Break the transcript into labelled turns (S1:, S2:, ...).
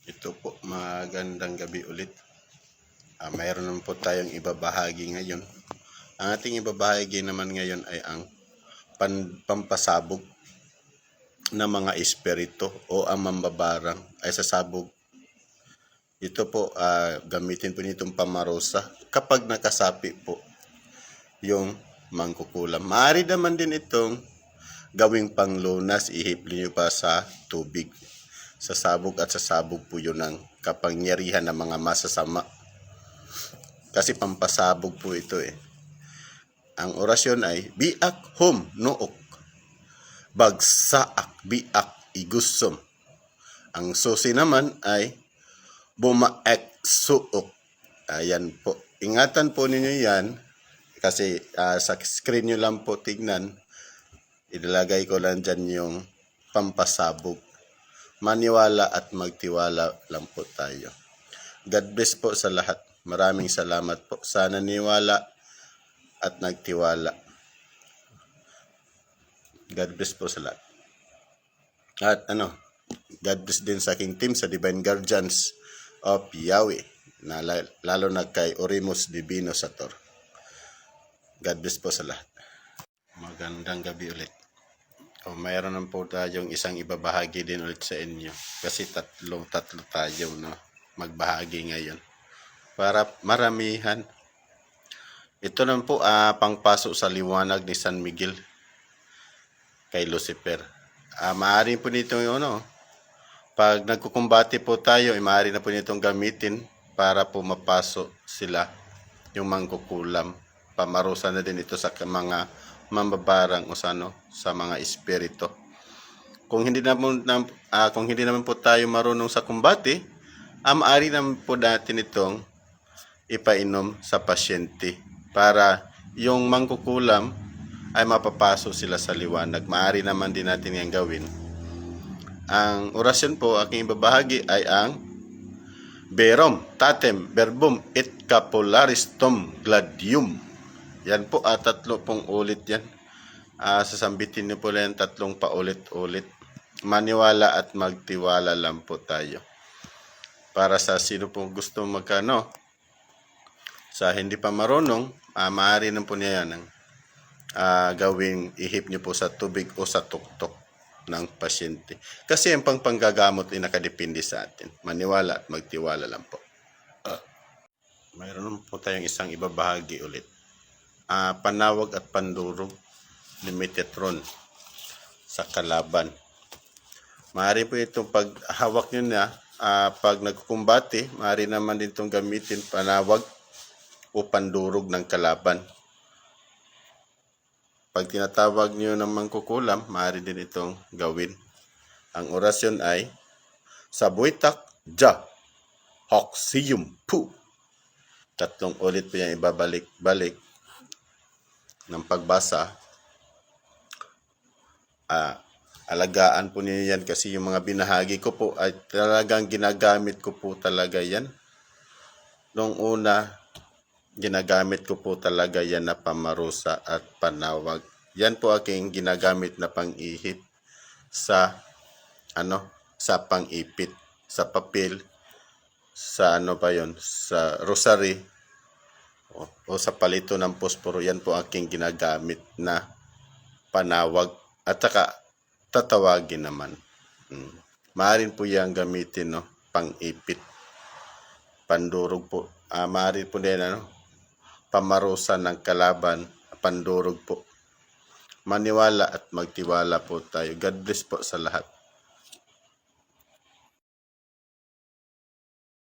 S1: Ito po, magandang gabi ulit. Mayroon naman po tayong ibabahagi ngayon. Ang ating ibabahagi naman ngayon ay ang pampasabog ng mga espiritu o ang mambabarang ay sasabog. Ito po, gamitin po nitong pamarosa kapag nakasapi po yung mangkukulam. Maaari naman din itong gawing panglunas, ihipli nyo pa sa tubig. Sasabog at sasabog po yun ng kapangyarihan ng mga masasama. Kasi pampasabog po ito eh. Ang orasyon ay, biak hom nook, bagsaak biak igusom. Ang susi naman ay, bumaek suok. Ayan po. Ingatan po ninyo yan. Kasi sa screen nyo lang po tignan. Ilalagay ko lang dyan yung pampasabog. Maniwala at magtiwala lang po tayo. God bless po sa lahat. Maraming salamat po. Sana niwala at nagtiwala. God bless po sa lahat. At God bless din sa aking team sa Divine Guardians of Yahweh. Lalo na kay Oremus Divino Sator. God bless po sa lahat. Magandang gabi ulit. Mayroon naman po tayong isang ibabahagi din ulit sa inyo. Kasi tatlo tayo magbahagi ngayon. Para maramihan. Ito naman po pangpasok sa liwanag ni San Miguel kay Lucifer. Maaari po nito pag nagkukumbati po tayo, maaari na po nitong gamitin para po mapasok sila yung mangkukulam. Pamarusa na din ito sa mga mambabarang o sa mga espiritu. Kung hindi naman po tayo marunong sa kumbate, maaari naman po natin itong ipainom sa pasyente para yung mangkukulam ay mapapasok sila sa liwanag. Maaari naman din natin yan gawin. Ang orasyon po aking ibabahagi ay ang Verum tatem verbum et capularistum gladium. Yan po, 3 pong ulit yan. Sasambitin niyo po lang 3 paulit-ulit. Maniwala at magtiwala lang po tayo. Para sa sino pong gusto sa hindi pa marunong, maaari na po niya yan gawing ihip niyo po sa tubig o sa tuktok ng pasyente. Kasi ang panggagamot ay nakadepende sa atin. Maniwala at magtiwala lang po. Mayroon po tayong isang ibabahagi ulit. Panawag at pandurog ni Metatron sa kalaban. Maaari po itong paghawak nyo na pag nagkukumbate, maaari naman din itong gamitin panawag o pandurog ng kalaban. Pag tinatawag nyo ng mangkukulam, maaari din itong gawin. Ang orasyon ay Sabuitak Ja Hoxium Pu. 3 ulit po yan ibabalik-balik ng pagbasa. Alagaan po niyo yan kasi yung mga binahagi ko po ay talagang ginagamit ko po talaga yan. Noong una, ginagamit ko po talaga yan na pamarusa at panawag. Yan po aking ginagamit na pang-ihip sa sa pang-ipit, sa papel, sa sa rosary o sa palito ng posporo. Yan po aking ginagamit na panawag at saka tatawagin naman. Maaari po yan gamitin pang-ipit, pandurog po. Maaari po din pamarusa ng kalaban, pandurog po. Maniwala at magtiwala po tayo. God bless po sa lahat.